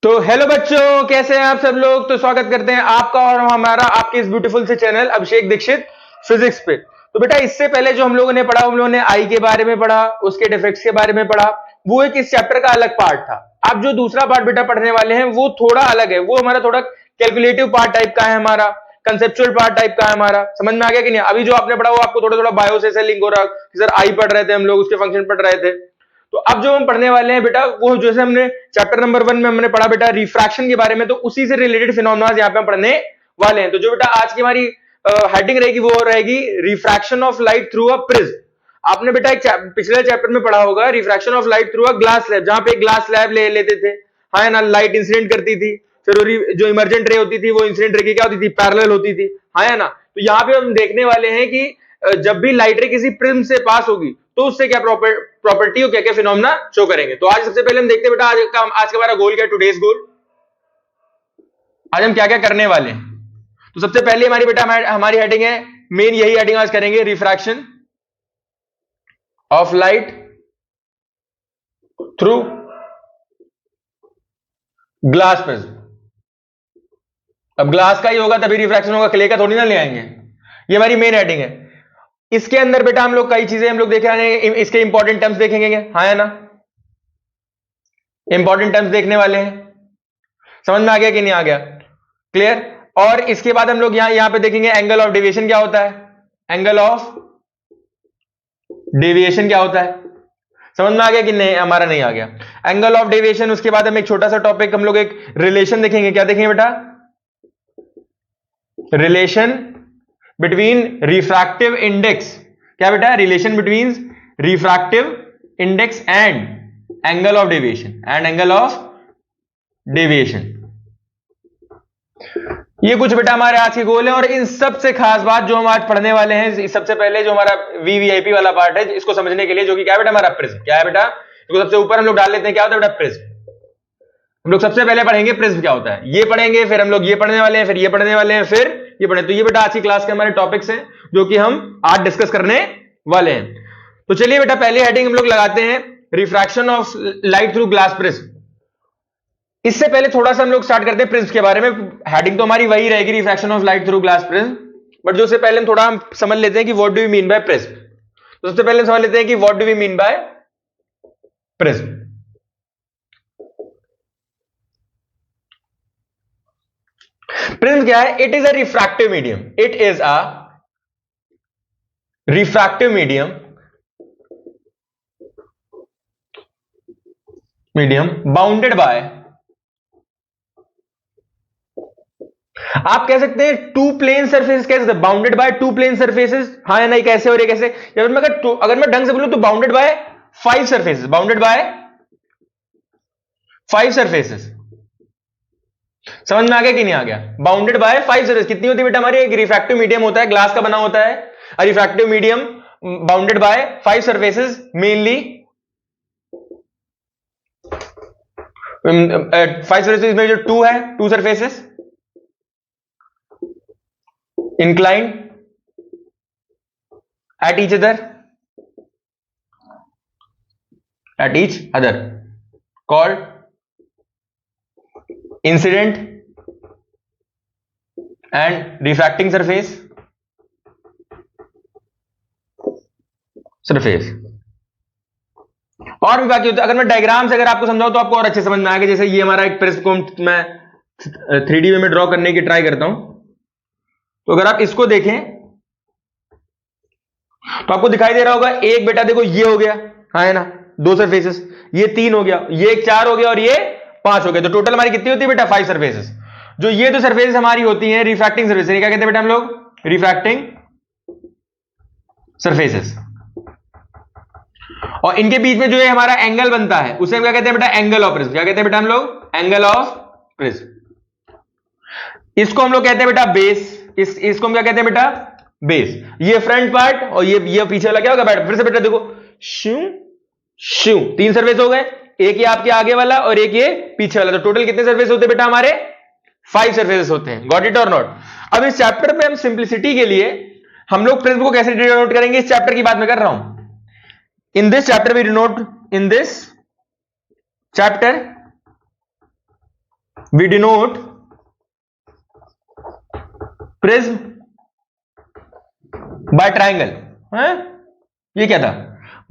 तो हेलो बच्चों, कैसे हैं आप सब लोग। तो स्वागत करते हैं आपका और हमारा आपके इस ब्यूटीफुल से चैनल अभिषेक दीक्षित फिजिक्स पे। तो बेटा इससे पहले जो हम लोगों ने पढ़ा, हम लोगों ने आई के बारे में पढ़ा, उसके डिफेक्ट्स के बारे में पढ़ा। वो एक इस चैप्टर का अलग पार्ट था। अब जो दूसरा पार्ट बेटा पढ़ने वाले हैं वो थोड़ा अलग है। वो हमारा थोड़ा कैलकुलेटिव पार्ट टाइप का है, हमारा कंसेप्चुअल पार्ट टाइप का है। हमारा समझ में आ गया कि नहीं। अभी जो आपने पढ़ा वो आपको थोड़ा थोड़ा बायो से लिंक हो रहा कि सर आई पढ़ रहे थे हम लोग, उसके फंक्शन पढ़ रहे थे। तो अब जो हम पढ़ने वाले हैं बेटा, वो जैसे हमने चैप्टर नंबर 1 में हमने पढ़ा बेटा रिफ्रैक्शन के बारे में, तो उसी से रिलेटेड फिनोमेना यहाँ पे हम पढ़ने वाले हैं। तो जो बेटा आज की हमारी हेडिंग रहेगी वो रहेगी refraction of light through a prism. आपने बेटा एक पिछले चैप्टर में पढ़ा होगा refraction of light through a glass slab, जहां पे ग्लास स्लैब ले लेते थे, हाँ ना, लाइट इंसिडेंट करती थी, फिर जो इमर्जेंट रे होती थी वो इंसिडेंट रे की क्या होती थी, पैरेलल होती थी, हाँ ना। तो यहाँ पे हम देखने वाले हैं कि जब भी लाइट रे किसी प्रिज्म से पास होगी तो उससे क्या प्रॉपर्टी और क्या क्या फिनोमेना शो करेंगे। तो आज सबसे पहले हम देखते हैं बेटा आज का हमारा गोल क्या है, टुडेज गोल। आज हम क्या क्या करने वाले हैं। तो सबसे पहले हमारी बेटा हमारी हेडिंग है, मेन यही हेडिंग आज करेंगे, refraction of light through glass prism. अब ग्लास का ही होगा तभी रिफ्रैक्शन होगा, क्ले का थोड़ी ना ले आएंगे। ये हमारी मेन हेडिंग है। इसके अंदर बेटा हम लोग कई चीजें हम लोग देख रहे हैं, इसके इंपॉर्टेंट टर्म्स देखेंगे, हाँ है ना, इंपॉर्टेंट टर्म्स देखने वाले हैं। समझ में आ गया कि नहीं आ गया, क्लियर। और इसके बाद हम लोग यहां पे देखेंगे एंगल ऑफ डेविएशन क्या होता है, एंगल ऑफ डेविएशन क्या होता है। समझ में आ गया कि नहीं, हमारा नहीं आ गया एंगल ऑफ डेविएशन। उसके बाद हम एक छोटा सा टॉपिक हम लोग एक रिलेशन देखेंगे, क्या देखेंगे बेटा, रिलेशन बिटवीन रिफ्रैक्टिव इंडेक्स, क्या बेटा, relation between refractive index and angle of deviation, and angle of deviation. ये कुछ बेटा हमारे आज के गोल है। और इन सबसे खास बात जो हम आज पढ़ने वाले हैं, सबसे पहले जो हमारा वीवीआईपी वाला पार्ट है, इसको समझने के लिए, जो कि क्या है बेटा, हमारा प्रिज्म। क्या है बेटा, इसको सबसे ऊपर हम लोग डाल लेते हैं, क्या होता है बेटा, प्रिज्म। हम लोग सबसे पहले पढ़ेंगे प्रिज्म क्या होता है, ये पढ़ेंगे, फिर हम लोग ये पढ़ने वाले हैं, फिर ये पढ़ने वाले हैं, फिर ये पढ़े। तो ये बेटा आज की क्लास के हमारे टॉपिक्स हैं जो कि हम आज डिस्कस करने वाले हैं। तो चलिए बेटा पहली हेडिंग हम लोग लगाते हैं, refraction of light through glass prism. इससे पहले थोड़ा सा हम लोग स्टार्ट करते हैं प्रिज्म के बारे में। हेडिंग तो हमारी वही रहेगी, refraction of light through glass prism, but जो से पहले हम थोड़ा समझ लेते हैं कि what do we mean by prism. तो सबसे पहले समझ लेते हैं कि what do we mean by prism. Prism क्या है, it is a refractive medium, it is a refractive medium bounded by, आप कह सकते हैं टू प्लेन सरफेस, कह सकते हैं bounded by two plane surfaces, हाँ या नहीं, कैसे हो रही है, कैसे, अगर मैं ढंग से बोलूं तो bounded by 5 surfaces, bounded by 5 surfaces. समझ में आ गया कि नहीं आ गया, बाउंडेड बाय 5 सरफेस। कितनी होती है बेटा हमारी, एक रिफ्रैक्टिव मीडियम होता है, ग्लास का बना होता है, refractive medium bounded bye 5 surfaces, mainly 5 surfaces में जो 2 है, 2 surfaces inclined at each other called incident and refracting surface और भी बाकी होता है। अगर मैं डायग्राम से अगर आपको समझाऊं तो आपको और अच्छे समझ में आएगा। जैसे ये हमारा एक प्रिज्म को मैं 3D में ड्रॉ करने की ट्राई करता हूं, तो अगर आप इसको देखें तो आपको दिखाई दे रहा होगा, एक बेटा देखो ये हो गया, हाँ है ना, 2 सरफेसेस, ये 3 हो गया, ये 4 हो गया और ये 5 हो गया। तो टोटल हमारी कितनी होती है बेटा, 5 सरफेसेस। जो ये 2 सरफेसेस हमारी होती हैं रिफ्रैक्टिंग सरफेसेस, क्या कहते हैं बेटा हम लोग, रिफ्रैक्टिंग सरफेसेस। और इनके बीच में जो है हमारा एंगल बनता है उसे हम क्या कहते हैं बेटा, एंगल ऑफ प्रिज्म। क्या कहते हैं बेटा हम लोग, एंगल ऑफ प्रिज्म। इसको हम लोग कहते हैं बेटा बेस, इसको हम क्या कहते हैं बेटा, बेस। ये फ्रंट पार्ट और ये पीछे वाला क्या होगा बेटा, फिर से बेटा देखो, शू शू, 3 सरफेस हो गए, एक ये आपके आगे वाला और एक ये पीछे वाला। तो टोटल कितने सरफेस होते हैं बेटा हमारे, 5 सरफेसेस होते हैं। गॉट इट और नॉट। अब इस चैप्टर पे हम सिंप्लिसिटी के लिए हम लोग प्रिज्म को कैसे डिनोट करेंगे, इस चैप्टर की बात मैं कर रहा हूं। In this chapter we denote, in this chapter we denote prism by triangle है। ये क्या था?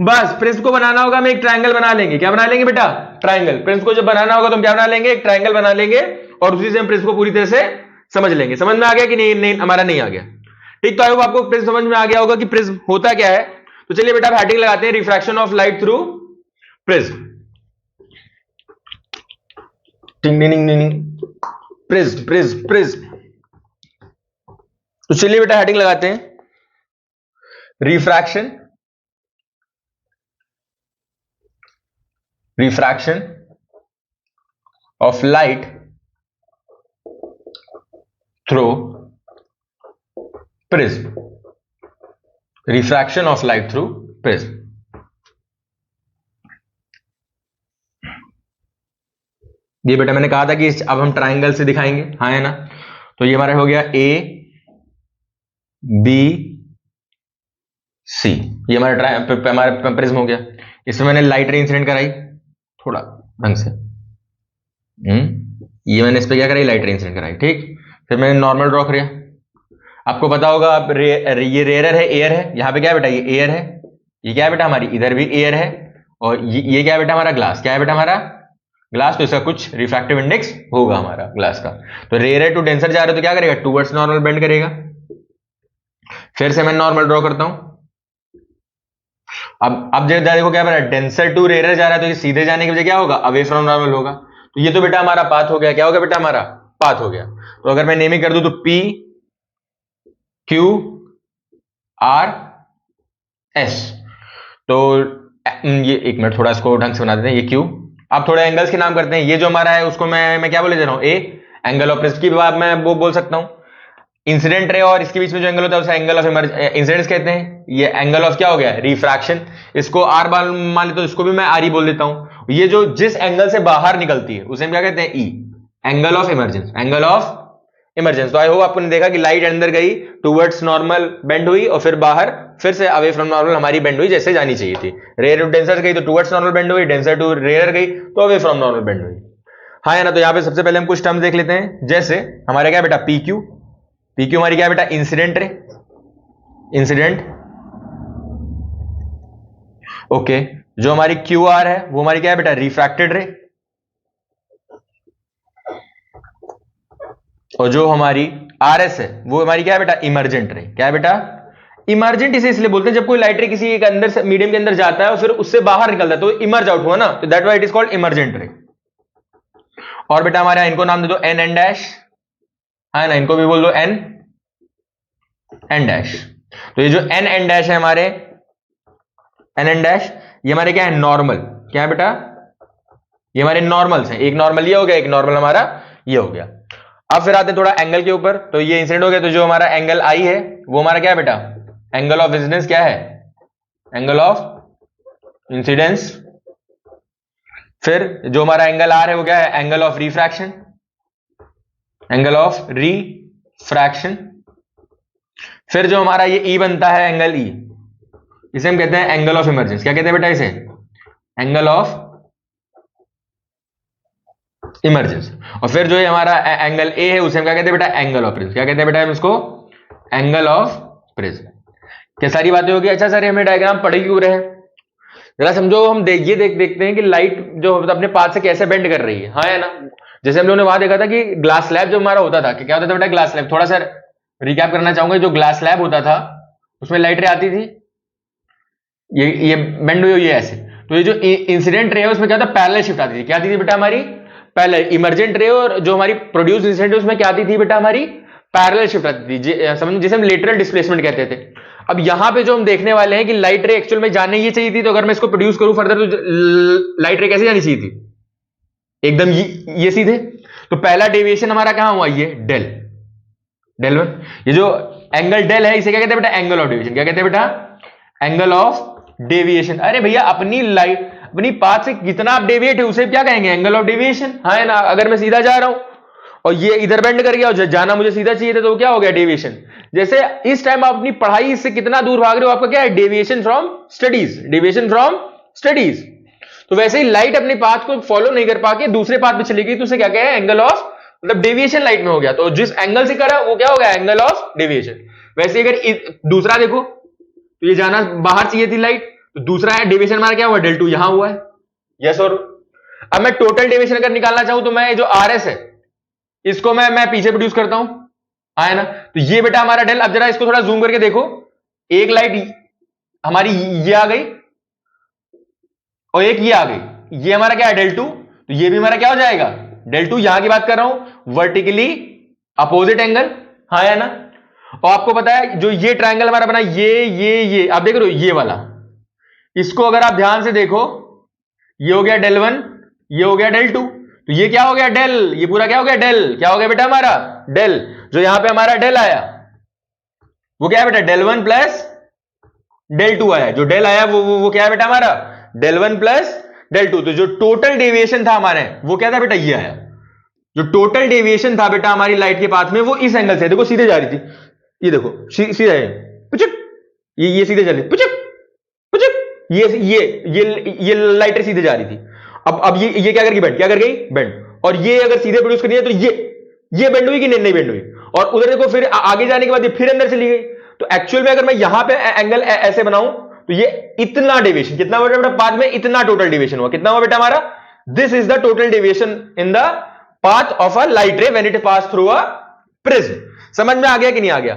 बस प्रिज्म को बनाना होगा, हम एक ट्राइंगल बना लेंगे। क्या बना लेंगे बेटा? ट्राइंगल। प्रिज्म को जब बनाना होगा तो हम क्या बना लेंगे? एक ट्राइंगल बना लेंगे और उसी से हम प्रिज्म को पूरी तरह से समझ लेंगे। समझ में आ गया कि नहीं? नहीं हमारा नहीं आ गया। ठीक, तो आई होप आपको प्रिज्म समझ में आ गया होगा कि प्रिज्म होता क्या है। तो चलिए बेटा हेडिंग लगाते हैं, refraction of light through prism. Prism prism prism. तो चलिए बेटा हेडिंग लगाते हैं, refraction of light through prism. Refraction of light through prism. ये बेटा मैंने कहा था कि अब हम ट्राइंगल से दिखाएंगे, हाँ है ना। तो ये हमारा हो गया A B C, ये हमारा प्रिज्म हो गया। इसमें मैंने लाइट रे इंसिडेंट कराई थोड़ा ढंग से, ये मैंने इस पे क्या कराई? लाइट रे इंसिडेंट कराई। ठीक, फिर मैंने नॉर्मल ड्रॉ किया। आपको पता होगा अब ये रेयर है, एयर है। यहां पे क्या है बेटा? ये एयर है। ये क्या है बेटा? हमारी इधर भी एयर है। और ये क्या है बेटा? हमारा ग्लास। क्या है बेटा? हमारा ग्लास। तो इसका कुछ रिफ्रैक्टिव इंडेक्स होगा हमारा ग्लास का। तो रेयर है टू डेंसर जा रहा है तो क्या करेगा? टूवर्ड्स नॉर्मल बेंड करेगा। फिर से मैं नॉर्मल ड्रॉ करता हूं। अब देखो क्या बेटा? डेंसर टू रेयर जा रहा है तो ये सीधे जाने की वजह क्या होगा? अवे फ्रॉम नॉर्मल होगा। तो ये तो बेटा हमारा पाथ हो गया। क्या हो गया बेटा? हमारा पाथ हो गया। तो अगर मैं नेमिंग कर दूं तो P Q R S, तो ये एक मिनट थोड़ा इसको ढंग से बना देते हैं। ये Q, अब थोड़े एंगल्स के नाम करते हैं। ये जो हमारा है उसको मैं क्या बोले दे रहा हूं? A, एंगल ऑफ प्रिज्म की बात मैं वो बोल सकता हूं। इंसिडेंट रे और इसके बीच में जो एंगल होता है उसे एंगल ऑफ इंसिडेंस कहते हैं। ये एंगल ऑफ क्या हो गया? रिफ्रैक्शन। इसको R मान ले तो इसको भी मैं R ही बोल देता हूं। ये जो जिस एंगल से बाहर निकलती है उसे हम क्या कहते हैं? E, angle of emergence. Angle of emergence. तो आई होप आपने देखा कि लाइट अंदर गई, टूवर्ड्स नॉर्मल बेंड हुई और फिर बाहर फिर से अवे फ्रॉम नॉर्मल हमारी बेंड हुई जैसे जानी चाहिए थी। रेयर टू डेंसर गई तो टूवर्ड्स नॉर्मल बेंड हुई, डेंसर टू रेयर गई तो अवे फ्रॉम नॉर्मल बेंड हुई। हाँ है ना। तो यहां पे सबसे पहले हम कुछ टर्म्स देख लेते हैं। जैसे हमारा क्या बेटा? PQ। PQ हमारी क्या बेटा? Incident ray, incident. ओके, जो हमारी QR है वो हमारी क्या है बेटा? रिफ्रैक्टेड रे। और जो हमारी RS है वो हमारी क्या है बेटा? इमर्जेंट रे। क्या है बेटा? इमर्जेंट इसे इसलिए बोलते हैं जब कोई लाइट रे किसी एक अंदर से मीडियम के अंदर जाता है और फिर उससे बाहर निकलता है तो इमर्ज आउट हुआ ना, तो that why it is called emergent रे। और बेटा हमारे इनको नाम दे दो N डैश, है ना। इनको भी बोल दो N डैश। तो ये जो N डैश है हमारे, N डैश, ये हमारे क्या है? नॉर्मल। क्या है बेटा? ये हमारे नॉर्मल्स हैं। एक नॉर्मल ये हो गया, एक नॉर्मल हमारा ये हो गया। अब फिर आते हैं थोड़ा एंगल के ऊपर। तो ये इंसिडेंट हो गया। तो जो हमारा एंगल I है वो हमारा क्या है बेटा? Angle of incidence. क्या है? Angle of incidence. फिर जो हमारा एंगल R है वो क्या है? Angle of refraction, angle of refraction. फिर जो हमारा ये E बनता है, एंगल E, इसे हम कहते हैं एंगल ऑफ इमर्जेंस। क्या कहते हैं बेटा इसे? Angle of emergence. और फिर जो ये हमारा एंगल A है उसे हम क्या कहते हैं बेटा? Angle of prism. क्या कहते हैं बेटा हम इसको? Angle of prism. क्या सारी बातें होगी? अच्छा सर हमें डायग्राम पढ़े क्यों रहे? जरा समझो। हम देखते हैं कि लाइट जो अपने पाथ से कैसे बेंड कर रही है, हाँ है ना। जैसे हम लोगों ने वहां देखा था कि ग्लास स्लैब जो हमारा होता था, कि क्या होता था बेटा? Glass slab. थोड़ा सा रिकैप करना चाहूंगा। जो ग्लास स्लैब होता था उसमें लाइट रे आती थी, ये बेंड हुई है ऐसे। तो ये जो इंसिडेंट रे है उसमें क्या था? पैरेलल शिफ्ट आती थी। क्या आती थी बेटा? हमारी पैरेलल। इमर्जेंट रे और जो हमारी प्रोड्यूस इंसिडेंट उसमें क्या आती थी बेटा? हमारी पैरेलल शिफ्ट आती थी, समझ, जिसे हम लेटरल डिस्प्लेसमेंट कहते थे। अब यहां पे जो हम देखने वाले हैं कि लाइट रे एक्चुअल में जाने ये चाहिए थी, तो अगर मैं इसको प्रोड्यूस करूं फर्दर तो लाइट रे कैसे जानी चाहिए थी? एकदम ये सीधे। तो पहला डेविएशन हमारा कहां हुआ? ये डेल, डेल वन। ये जो एंगल डेल है इसे क्या कहते हैं बेटा? Angle of deviation. क्या कहते हैं बेटा? Angle of deviation. अरे भैया अपनी पाथ से कितना आप डेविएट है उसे क्या कहेंगे? एंगल ऑफ डेविएशन, हाँ है ना। अगर मैं सीधा जा रहा हूं और ये इधर बेंड कर गया और जाना मुझे सीधा चाहिए था तो क्या हो गया? डेविएशन। जैसे इस टाइम आप अपनी पढ़ाई से कितना दूर भाग रहे हो, आपका क्या है? Deviation from studies, deviation from studies. तो वैसे ही लाइट अपने पाथ को फॉलो नहीं कर पाके दूसरे पाथ पे चली गई तो उसे क्या कहें? एंगल ऑफ मतलब डेविएशन लाइट में हो गया, तो जिस एंगल से करा वो क्या हो गया, एंगल ऑफ डेविएशन। वैसे अगर दूसरा देखो तो ये जाना बाहर चाहिए थी लाइट, तो दूसरा है डेविएशन हमारा क्या हुआ, डेल टू यहां हुआ है, यस और। अब मैं टोटल डेविएशन अगर निकालना चाहूं तो मैं जो आर एस है इसको मैं पीछे प्रोड्यूस करता हूं, आया ना। तो ये बेटा हमारा डेल। अब जरा इसको थोड़ा जूम करके देखो, एक लाइट हमारी ये आ गई और एक ये आ गई, ये हमारा क्या है डेल टू, तो ये भी हमारा क्या हो जाएगा डेल टू। यहां की बात कर रहा हूं वर्टिकली अपोजिट एंगल, हाँ या ना। और आपको पता है जो ये ट्रायंगल हमारा बना, ये आप देख रहे हो ये वाला, इसको अगर आप ध्यान से देखो, ये हो गया डेल वन, ये हो गया डेल टू, तो ये क्या हो गया डेल, ये पूरा क्या हो गया डेल, क्या हो गया बेटा हमारा डेल। जो यहां पे हमारा डेल आया वो क्या है बेटा, del one plus del two आया। जो डेल आया वो क्या है बेटा हमारा, del one plus del two. तो जो टोटल डेविएशन था हमारे वो क्या था बेटा, ये आया। जो टोटल डेविएशन था बेटा हमारी लाइट के पाथ में वो इस एंगल से, देखो सीधे जा रही थी, ये देखो सीधा है पुचक, ये सीधे चले पुचक पुचक, ये लाइटें सीधे जा रही थी। अब ये क्या कर गई, बेंड, क्या कर गई बेंड। और ये अगर सीधे प्रोड्यूस करनी है तो ये बेंड हुई कि नहीं बेंड हुई। और उधर देखो फिर आगे जाने के बाद ये फिर अंदर चली गई। तो एक्चुअल में अगर मैं यहां पे एंगल ऐसे बनाऊं तो ये इतना डेविएशन, कितना हुआ बेटा पाथ में, इतना टोटल डेविएशन हुआ, कितना हुआ बेटा हमारा, this is the total deviation in the path of a light रे when it pass through a prism. समझ में आ गया कि नहीं आ गया।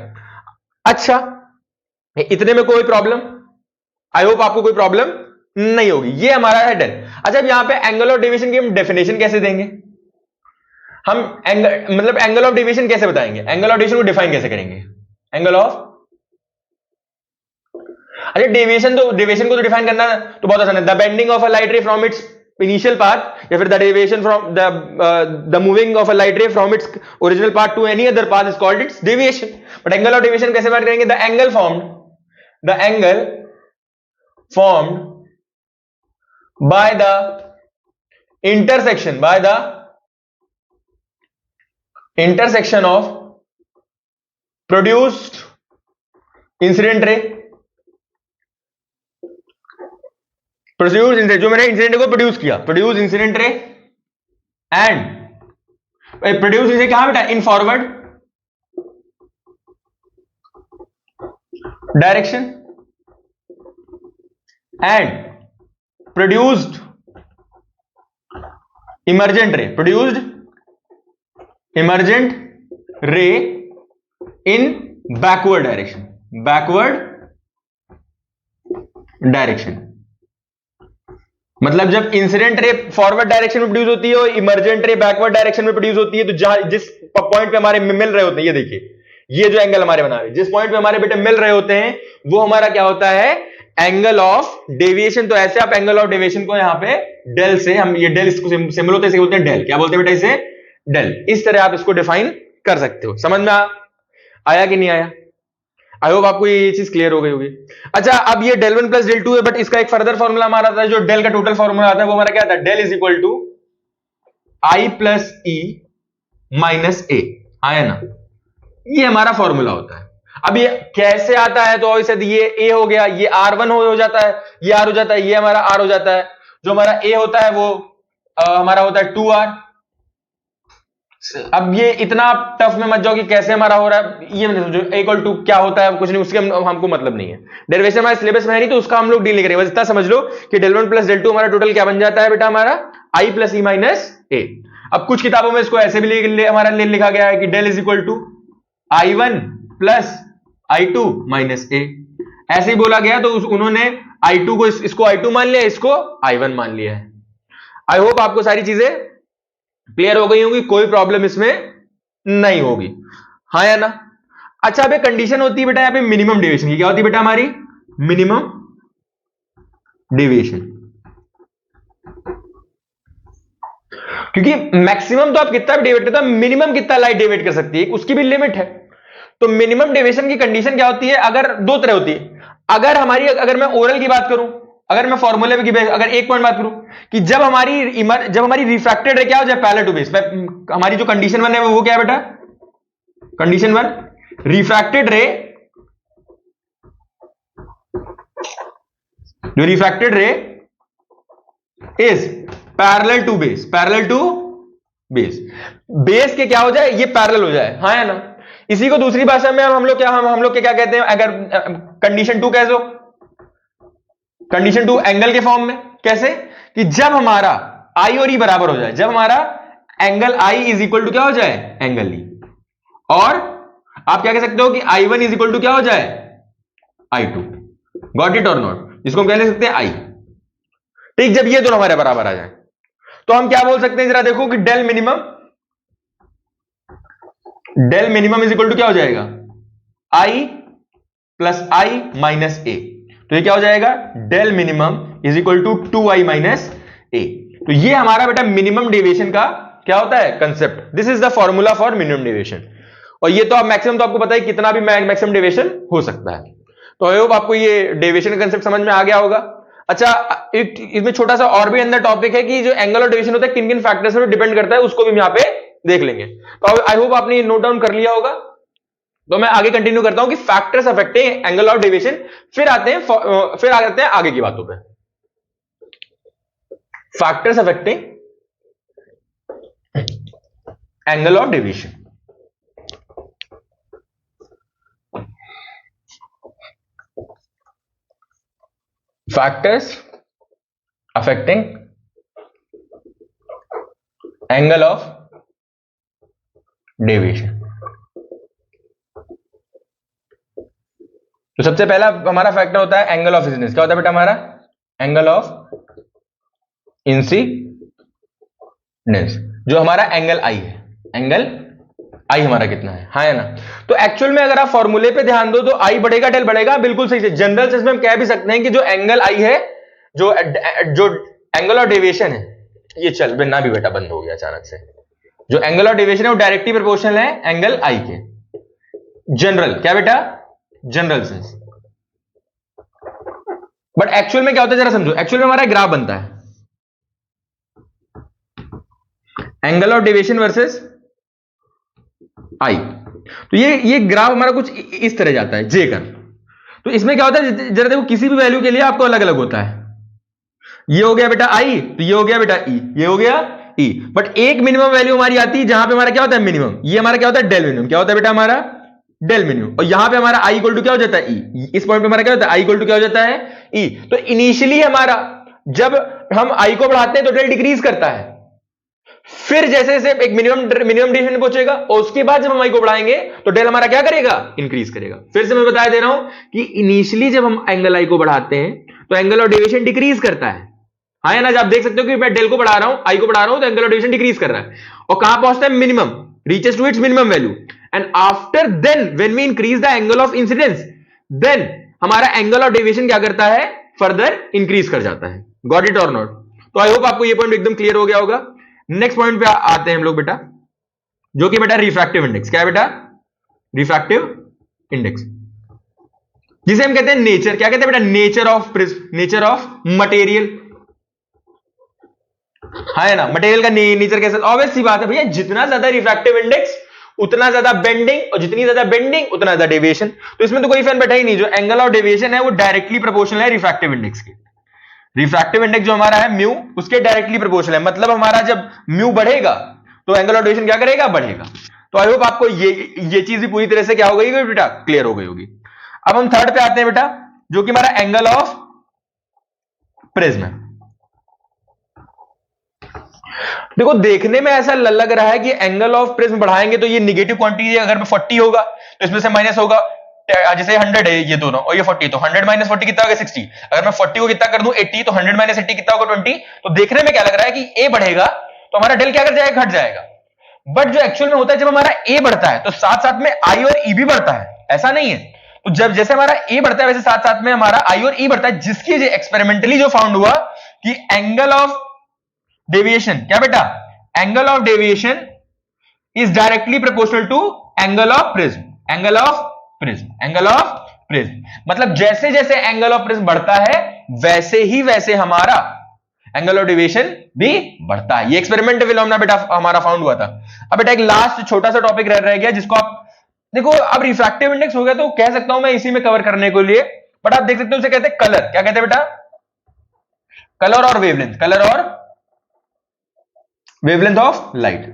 अच्छा, इतने में कोई प्रॉब्लम, आई होप आपको कोई प्रॉब्लम नहीं होगी। ये हमारा है डेल। अच्छा, अब यहां पे एंगल ऑफ डेविएशन की हम डेफिनेशन कैसे देंगे, हम एंगल मतलब एंगल ऑफ डेविएशन कैसे बताएंगे, एंगल ऑफ डेविएशन को डिफाइन कैसे करेंगे, एंगल ऑफ, अच्छा डेविएशन को तो डिफाइन करना तो बहुत आसान है, the bending of a light ray from its initial path, या फिर the deviation from the moving of a light ray from its original path to any other path is called its deviation. But angle of deviation कैसे बात करेंगे, the angle formed by the intersection of produced incident ray, जो मैंने incident को produce किया, produce incident ray and produce इसे कहां बेटा, in forward direction and produced emergent ray in backward direction। मतलब जब इंसिडेंट रे फॉरवर्ड डायरेक्शन में प्रोड्यूस होती है और इमर्जेंट रे बैकवर्ड डायरेक्शन में प्रोड्यूस होती है, तो जहां जिस पॉइंट पे हमारे मिल रहे होते हैं, ये देखिए ये जो एंगल हमारे बना रहे हैं, जिस पॉइंट पे हमारे बेटे मिल रहे होते हैं वो हमारा क्या होता है, एंगल ऑफ डेविएशन। तो ऐसे आप एंगल ऑफ डेविएशन को यहां पे डेल से, हम ये डेल इसको सिंबल होते हैं, बोलते हैं डेल, क्या बोलते हैं बेटा इसे, डेल। इस तरह आप इसको डिफाइन कर सकते हो। समझ में आया कि नहीं आया, आई होप आपको ये चीज क्लियर हो गई होगी। अच्छा, अब ये del one plus del two है, बट इसका एक फर्दर फॉर्मूला हमारा आता है, जो डेल का टोटल फॉर्मूला आता है वो हमारा क्या आता है, del is equal to i plus e minus a, आया ना, ये हमारा फॉर्मूला होता है। अब ये कैसे आता है, तो ऐसे ये ए हो गया, ये आर वन हो जाता है, ये आर हो जाता है, ये हमारा आर हो जाता है। जो हमारा ए होता है वो हमारा होता है 2r। अब ये इतना टफ में मत जाओ कि कैसे हमारा हो रहा है, ये मैंने सोचो ए इक्वल टू क्या होता है, कुछ नहीं, उसके हमको मतलब नहीं है, डेरिवेशन हमारे सिलेबस में है नहीं, तो उसका हम लोग डील नहीं करेंगे। बस इतना समझ लो कि del one plus del two हमारा टोटल क्या बन जाता है बेटा, हमारा आई प्लस ई माइनस ए। अब कुछ किताबों में इसको ऐसे भी हमारा लिखा गया है कि del is equal to i one plus i two minus a, ऐसे ही बोला गया। तो उन्होंने आई टू को इसको आई टू मान लिया, इसको आई वन मान लिया है। आई होप आपको सारी चीजें क्लियर हो गई होंगी, कोई प्रॉब्लम इसमें नहीं होगी, हाँ या ना। अच्छा, अब एक कंडीशन होती है बेटा यहाँ पे मिनिमम डेविएशन की, क्या होती है बेटा हमारी, मिनिमम डेविएशन। क्योंकि मैक्सिमम तो आप कितना भी डेविएट करते हो, मिनिमम कितना लाइट डेविएट कर सकती है उसकी भी लिमिट है। तो मिनिमम डेविएशन की कंडीशन क्या होती है, अगर दो तरह होती है। अगर मैं ओरल की बात करूं, अगर मैं फॉर्मूले की अगर एक पॉइंट बात करूं कि जब हमारी रिफ्रैक्टेड रे क्या हो जाए पैरेलल टू बेस, हमारी जो कंडीशन वन है वो क्या है बेटा, कंडीशन वन, रिफ्रैक्टेड रे, जो refracted ray is parallel to base, base के क्या हो जाए, ये पैरेलल हो जाए, हाँ है ना। इसी को दूसरी भाषा में हम लोग क्या कहते हैं, अगर कंडीशन 2 कह दो, कंडीशन 2 एंगल के फॉर्म में कैसे, कि जब हमारा आई और ई बराबर हो जाए, जब हमारा angle i is equal to क्या हो जाए, एंगल ई, और आप क्या कह सकते हो कि I1 इज इक्वल टू क्या हो जाए, I2, गॉट इट और नॉट, जिसको हम कह सकते हैं आई। ठीक, जब ये दोनों हमारे बराबर आ जाए तो हम क्या बोल सकते हैं, जरा देखो कि del minimum is equal to क्या हो जाएगा, आई प्लस आई माइनस ए। तो ये क्या हो जाएगा, del minimum is equal to 2i minus a. तो ये हमारा बेटा मिनिमम डेविएशन का क्या होता है, concept. This is the formula for minimum deviation. और ये तो आप मैक्सिमम, तो आपको पता है कितना भी मैक्सिमम डेविएशन हो सकता है। तो आई होप आपको ये डेविएशन का कंसेप्ट समझ में आ गया होगा। अच्छा, इसमें छोटा सा और भी अंदर टॉपिक है कि जो एंगल ऑफ डेविएशन होता है किन किन फैक्टर्स पर डिपेंड करता है, उसको भी हम यहां पे देख लेंगे। तो आई होप आपने नोट डाउन कर लिया होगा। तो मैं आगे कंटिन्यू करता हूं कि factors affecting angle of deviation, फिर आते हैं आगे की बातों पे। Factors affecting angle of deviation. Factors affecting angle of deviation. तो सबसे पहला हमारा फैक्टर होता है एंगल ऑफ इंसिडेंस। क्या होता है बेटा हमारा, एंगल ऑफ इंसिडेंस, जो हमारा एंगल आई है, एंगल आई हमारा कितना है, हाँ है ना। तो एक्चुअल में अगर आप फॉर्मूले पे ध्यान दो तो आई बढ़ेगा डेल बढ़ेगा, बिल्कुल सही से। जनरल सेंस में हम कह भी सकते हैं कि जो एंगल आई है, जो एंगल ऑफ डेविएशन है, ये चल बिना भी बेटा बंद हो गया अचानक से। जो एंगल ऑफ डेविएशन है वो डायरेक्टली प्रोपोर्शनल है एंगल आई के। जनरल क्या बेटा, जनरल सेंस। बट एक्चुअल में क्या होता है जरा समझो। एक्चुअल में हमारा ग्राफ बनता है angle of deviation versus I. तो ये ग्राफ हमारा कुछ इस तरह जाता है, जे कर। तो इसमें क्या होता है, जरा देखो, किसी भी वैल्यू के लिए आपको अलग अलग होता है। ये हो गया बेटा आई, तो ये हो गया बेटा ई, ये हो गया ई। बट एक मिनिमम वैल्यू हमारी आती है जहां पे हमारा क्या होता है, मिनिमम। ये हमारा क्या होता है, डेल मिनिमम। क्या होता है बेटा हमारा, डेल मिनिमम। और यहां पे हमारा आई इक्वल टू क्या हो जाता है, ई। इस पॉइंट पे हमारा क्या होता है, आई इक्वल टू क्या हो जाता है, ई। तो इनिशियली हमारा, जब हम आई को बढ़ाते हैं तो डेल डिक्रीज करता है। फिर जैसे जैसे एक मिनिमम डेविएशन पहुंचेगा, और उसके बाद जब हम आई को बढ़ाएंगे तो डेल हमारा क्या करेगा, इंक्रीज करेगा। फिर से मैं बता दे रहा हूं कि इनिशियली जब हम एंगल आई को बढ़ाते हैं तो एंगल ऑफ डेविएशन डिक्रीज करता है, हाँ ना। आप देख सकते हो कि मैं डेल को बढ़ा रहा हूं, आई को बढ़ा रहा हूं, तो एंगल ऑफ डेविएशन डिक्रीज कर रहा है। और कहां पहुंचता है, minimum, reaches to its minimum value. And after then when we increase the angle of incidence, then हमारा एंगल ऑफ डेविएशन क्या करता है, फर्दर इंक्रीज कर जाता है। गॉट इट और नॉट। तो आई होप आपको ये पॉइंट एकदम क्लियर हो गया होगा। नेक्स्ट पॉइंट पे आते हैं हम लोग बेटा, जो कि बेटा रिफ्रैक्टिव इंडेक्स। क्या है बेटा, रिफ्रैक्टिव इंडेक्स, जिसे हम कहते हैं नेचर। क्या कहते हैं बेटा, nature of prism, nature of material, है ना। मटेरियल का नेचर कैसे, ऑब्वियस सी बात है भैया, जितना ज्यादा रिफ्रैक्टिव इंडेक्स उतना ज्यादा बेंडिंग, और जितनी ज्यादा बेंडिंग उतना ज्यादा डेविएशन। तो इसमें तो कोई फैन बैठा ही नहीं। जो एंगल ऑफ डेविएशन है वो डायरेक्टली प्रोपोर्शनल है रिफ्रैक्टिव इंडेक्स के। रिफ्रैक्टिव इंडेक्स जो हमारा है म्यू, उसके डायरेक्टली प्रोपोर्शनल है। मतलब हमारा जब म्यू बढ़ेगा तो एंगल ऑफ डेविएशन क्या करेगा, बढ़ेगा। तो आई होप आपको ये चीज भी पूरी तरह से क्या हो गई बेटा, क्लियर हो गई होगी। अब हम थर्ड पे आते हैं बेटा, जो कि हमारा एंगल ऑफ प्रिज्म है। देखो, देखने में ऐसा लग रहा है कि एंगल ऑफ प्रिज्म बढ़ाएंगे तो ये निगेटिव क्वांटिटी अगर 40 होगा तो इसमें से माइनस होगा, जैसे 100 है ये दोनों और ये 40, तो 100 माइनस 40 कितना होगा, 60। अगर मैं 40 को कितना कर दूं, 80, तो 100 माइनस 80 कितना होगा, 20। तो देखने में क्या लग रहा है कि ए बढ़ेगा तो हमारा डेल क्या कर जाएगा, घट जाएगा। बट जो एक्चुअल में होता है, जब हमारा ए बढ़ता है तो साथ साथ में आई और ई भी बढ़ता है, ऐसा नहीं है। तो जब जैसे हमारा ए बढ़ता है वैसे साथ साथ में हमारा आई और ई बढ़ता है, जिसकी एक्सपेरिमेंटली जो फाउंड हुआ कि एंगल ऑफ डेविएशन, क्या बेटा, angle of deviation is directly proportional to angle of prism, angle of prism, angle of prism. मतलब जैसे जैसे एंगल ऑफ प्रिज्म बढ़ता है वैसे ही वैसे हमारा एंगल ऑफ डेविएशन भी बढ़ता है। ये एक्सपेरिमेंटल फिनोमेना बेटा हमारा फाउंड हुआ था। अब बेटा एक लास्ट छोटा सा टॉपिक रह गया, जिसको आप देखो, अब रिफ्रैक्टिव इंडेक्स हो गया तो कह सकता हूं मैं इसी में कवर करने के लिए। बट आप देख सकते हो उसे कहते हैं कलर। क्या कहते हैं बेटा, कलर और वेवलेंथ, कलर और वेवलेंथ ऑफ लाइट।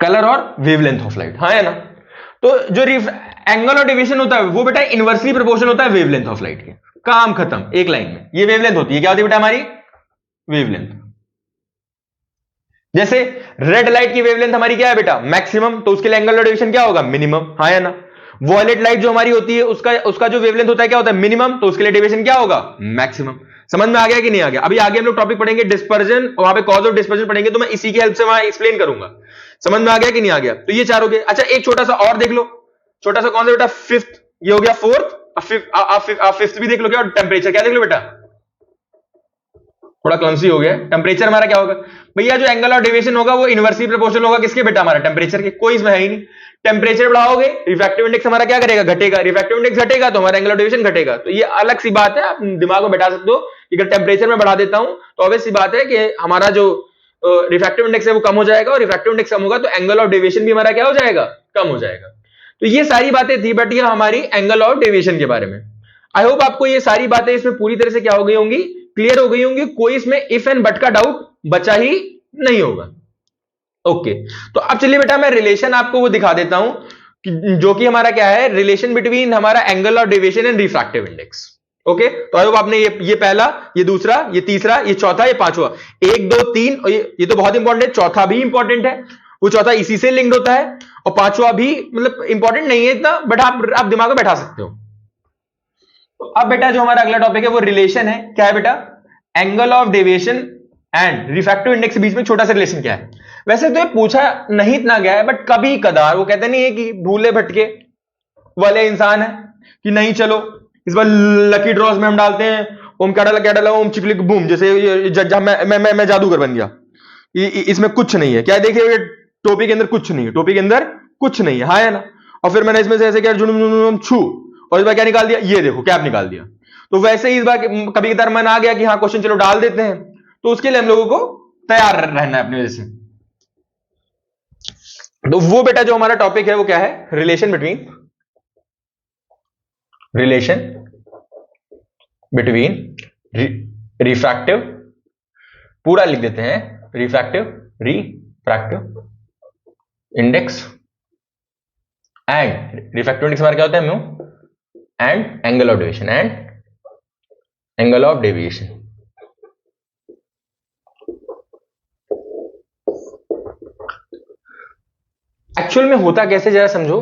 कलर और वेवलेंथ ऑफ लाइट, हाँ है ना। तो जो एंगल ऑफ डेविएशन होता है वो बेटा इनवर्सली प्रोपोर्शनल होता है वेवलेंथ ऑफ लाइट के। काम खत्म, एक लाइन में। ये वेवलेंथ होती है, क्या होती है बेटा हमारी? वेवलेंथ। जैसे रेड लाइट की वेवलेंथ हमारी क्या है बेटा? मैक्सिमम, तो उसके लिए एंगल ऑफ डेविएशन क्या होगा? मिनिमम, हाँ है ना। वॉयलेट लाइट जो हमारी होती है उसका जो वेवलेंथ होता है क्या होता है? मिनिमम, तो उसके लिए डेविएशन क्या होगा? मैक्सिमम। समझ में आ गया कि नहीं आ गया? अभी आगे हम लोग टॉपिक पढ़ेंगे डिस्पर्जन, और वहां पे कॉज ऑफ डिस्पर्जन पढ़ेंगे, तो मैं इसी की हेल्प से वहां एक्सप्लेन करूंगा। समझ में आ गया कि नहीं आ गया? तो ये चार हो गए। अच्छा एक छोटा सा और देख लो, छोटा सा कौन सा बेटा? फिफ्थ, ये हो गया फोर्थ। फिफ्थ भी देख लो, क्या? टेम्परेचर क्या देख लो बेटा? थोड़ा क्लमसी हो गया। टेम्परेचर हमारा क्या होगा भैया? जो एंगल ऑफ डेविएशन होगा वो इनवर्सली प्रोपोर्शनल होगा किसके बेटा? हमारा टेम्परेचर के। कोई इसमें है ही नहीं। टेम्परेचर बढ़ाओगे रिफ्रैक्टिव इंडेक्स हमारा क्या करेगा? घटेगा। रिफ्रैक्टिव इंडेक्स घटेगा तो हमारा एंगल ऑफ डेविएशन घटेगा। तो ये अलग सी बात है, आप दिमाग में बैठा सकते हो कि अगर टेम्परेचर में बढ़ा देता हूं तो ऑब्वियस सी बात है कि हमारा जो रिफ्रैक्टिव इंडेक्स है वो कम हो जाएगा, और रिफ्रैक्टिव इंडेक्स कम होगा तो एंगल ऑफ डेविएशन भी हमारा क्या हो जाएगा? कम हो जाएगा। तो ये सारी बातें थी, बट ये हमारी एंगल ऑफ डेविएशन के बारे में। आई होप आपको ये सारी बातें इसमें पूरी तरह से क्या हो गई होंगी? क्लियर हो गई होंगी। कोई इसमें इफ एंड बट का डाउट बचा ही नहीं होगा। ओके, तो अब चलिए बेटा मैं रिलेशन आपको वो दिखा देता हूं कि जो कि हमारा क्या है? रिलेशन बिटवीन हमारा angle of deviation and refractive index. Okay, तो आई होप आपने ये पहला, ये दूसरा, ये तीसरा, ये चौथा, ये पांचवा, 1 2 3, और ये तो बहुत इंपॉर्टेंट है। चौथा भी इंपॉर्टेंट है, वो चौथा इसी से लिंक्ड होता है, और पांचवा भी मतलब इंपॉर्टेंट नहीं है इतना, बट आप दिमाग में बैठा सकते हो। तो अब बेटा जो हमारा अगला टॉपिक है वो रिलेशन है। क्या है बेटा? Angle of deviation and refractive index के बीच में छोटा सा रिलेशन क्या है? वैसे तो ये पूछा नहीं इतना गया है, बट कभी कदार, वो कहते नहीं है कि भूले भटके वाले इंसान है कि नहीं चलो इस बार लकी ड्रॉज में हम डालते हैं ओम क्या डाला, क्या डाला, ओम चिकलिक बूम, जैसे मैं जादूगर बन गया, इसमें कुछ नहीं है। क्या देखिए टोपी के अंदर कुछ नहीं है, टोपी के अंदर कुछ नहीं है, हाँ है ना। और फिर मैंने इसमें से ऐसे क्या जुनून छू, और इस बार क्या निकाल दिया? ये देखो कैप निकाल दिया। तो वैसे ही इस बार कभी कदार मन आ गया कि हाँ क्वेश्चन चलो डाल देते हैं, तो उसके लिए हम लोगों को तैयार रहना है अपनी वजह से। तो वो बेटा जो हमारा टॉपिक है वो क्या है? रिलेशन बिटवीन रिफ्रैक्टिव, पूरा लिख देते हैं, refractive index and refractive index हमारा क्या होता है? Mu, and angle of deviation, actual में होता कैसे जरा समझो।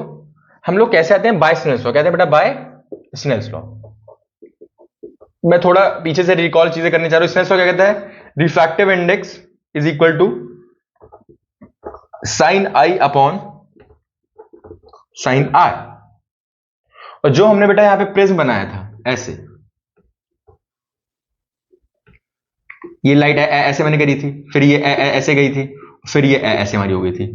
हम लोग कैसे आते हैं? By Snell's law. कहते हैं बेटा बाय स्नेल्स लॉ। मैं थोड़ा पीछे से रिकॉल चीजें करने चाह रहा हूं। स्नेल्स लॉ क्या कहता है? Refractive index is equal to sine i upon sine r. और जो हमने बेटा यहां पे प्रिज्म बनाया था ऐसे, ये लाइट ऐसे मैंने करी थी, फिर ये ऐसे गई थी, फिर ये ऐसे हमारी हो गई थी।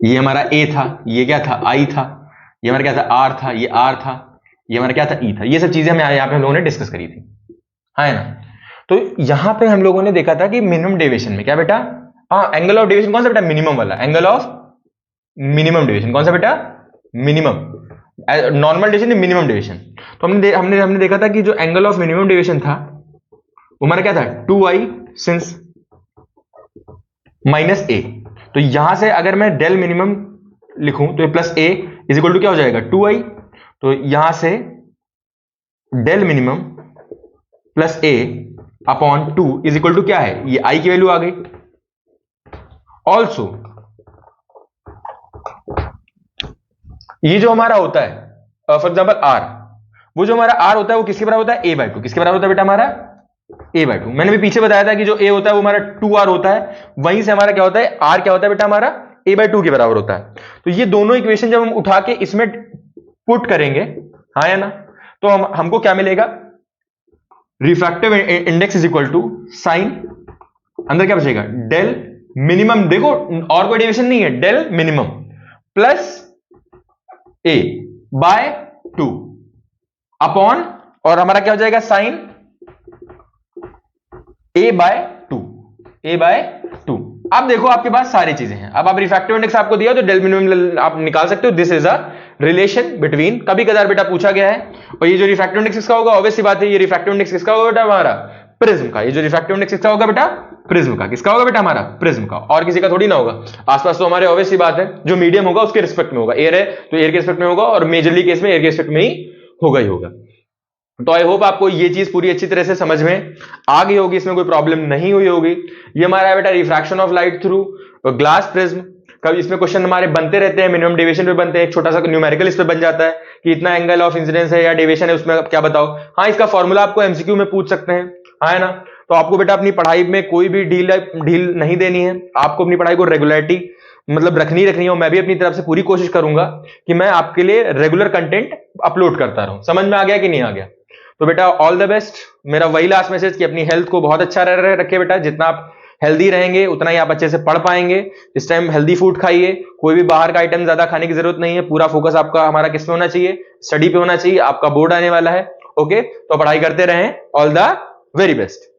ये हमारा ए था, ये क्या था? आई था। ये हमारा क्या था? आर था। ये आर था। ये हमारा क्या था? ई था। ये सब चीजें हम यहां पे हम लोगों ने डिस्कस करी थी, हाँ है ना। तो यहां पे हम लोगों ने देखा था कि मिनिमम डेविएशन में क्या बेटा? हाँ, एंगल ऑफ डेविएशन कौन सा बेटा? मिनिमम वाला। एंगल ऑफ मिनिमम डेविएशन कौन सा बेटा? Minimum. Normal deviation, minimum deviation. तो हमने देखा था कि जो एंगल ऑफ मिनिमम डेविएशन था वो हमारा क्या था? 2i since minus a. तो यहां से अगर मैं डेल मिनिमम लिखूं तो ये plus A is equal to क्या हो जाएगा? 2i। तो यहां से del minimum plus A upon 2 is equal to क्या है? ये आई की वैल्यू आ गई। ऑल्सो ये जो हमारा होता है फॉर एग्जाम्पल आर, वो जो हमारा आर होता है वो किसके बराबर होता है? ए बाई टू। किसके बराबर होता है बेटा? हमारा ए बाई टू। मैंने भी पीछे बताया था कि जो ए होता है वो हमारा 2r होता है, वहीं से हमारा क्या होता है? आर क्या होता है बेटा? हमारा ए बाई टू के बराबर होता है। तो ये दोनों इक्वेशन जब हम उठा के इसमें पुट करेंगे, हाँ या ना, तो हमको क्या मिलेगा? Refractive index is equal to sine, अंदर क्या बचेगा? डेल मिनिमम, देखो और कोई डेविएशन नहीं है, डेल मिनिमम प्लस ए बाय 2 अपॉन, और हमारा क्या हो जाएगा? साइन ए बाय 2, ए बाय 2। अब देखो आपके पास सारी चीजें हैं। अब आप रिफ्रैक्टिव इंडेक्स आपको दिया तो डेल मिनिमम आप निकाल सकते हो। This is a relation between, कभी कदार बेटा पूछा गया है। और ये जो रिफ्रैक्टिव इंडेक्स किसका होगा? ऑब्वियस सी बात है, ये रिफ्रैक्टिव इंडेक्स किसका होगा बेटा? हमारा प्रिज्म का। ये जो रिफ्रैक्टिव इंडेक्स किसका होगा बेटा? प्रिज्म का। किसका होगा बेटा? हमारा प्रिज्म का, और किसी का थोड़ी ना होगा। आसपास तो हमारे ऑब्वियस सी बात है, जो मीडियम होगा उसके रिस्पेक्ट में होगा। एयर है तो एयर के रिस्पेक्ट में होगा, और मेजरली केस में एयर के रिस्पेक्ट में ही होगा। तो आई होप आपको ये चीज पूरी अच्छी तरह से समझ में आ गई होगी, इसमें कोई प्रॉब्लम नहीं हुई होगी। ये हमारा है बेटा refraction of light through glass prism. कभी इसमें क्वेश्चन हमारे बनते रहते हैं, मिनिमम डेविएशन पे बनते हैं, एक छोटा सा न्यूमेरिकल इस पे बन जाता है कि इतना एंगल ऑफ इंसिडेंस है या डेविएशन है, उसमें क्या बताओ। हाँ, इसका फॉर्मूला आपको एमसीक्यू में पूछ सकते हैं, हाँ है ना। तो आपको बेटा अपनी पढ़ाई में कोई भी ढील नहीं देनी है, आपको अपनी पढ़ाई को रेगुलरिटी मतलब रखनी है, और मैं भी अपनी तरफ से पूरी कोशिश करूंगा कि मैं आपके लिए रेगुलर कंटेंट अपलोड करता रहूं। समझ में आ गया कि नहीं आ गया? तो बेटा ऑल द बेस्ट। मेरा वही लास्ट मैसेज कि अपनी हेल्थ को बहुत अच्छा रखे बेटा। जितना आप हेल्दी रहेंगे उतना ही आप अच्छे से पढ़ पाएंगे। इस टाइम हेल्दी फूड खाइए, कोई भी बाहर का आइटम ज्यादा खाने की जरूरत नहीं है। पूरा फोकस आपका हमारा किस पे होना चाहिए? स्टडी पे होना चाहिए। आपका बोर्ड आने वाला है, ओके? तो पढ़ाई करते रहें। All the very best.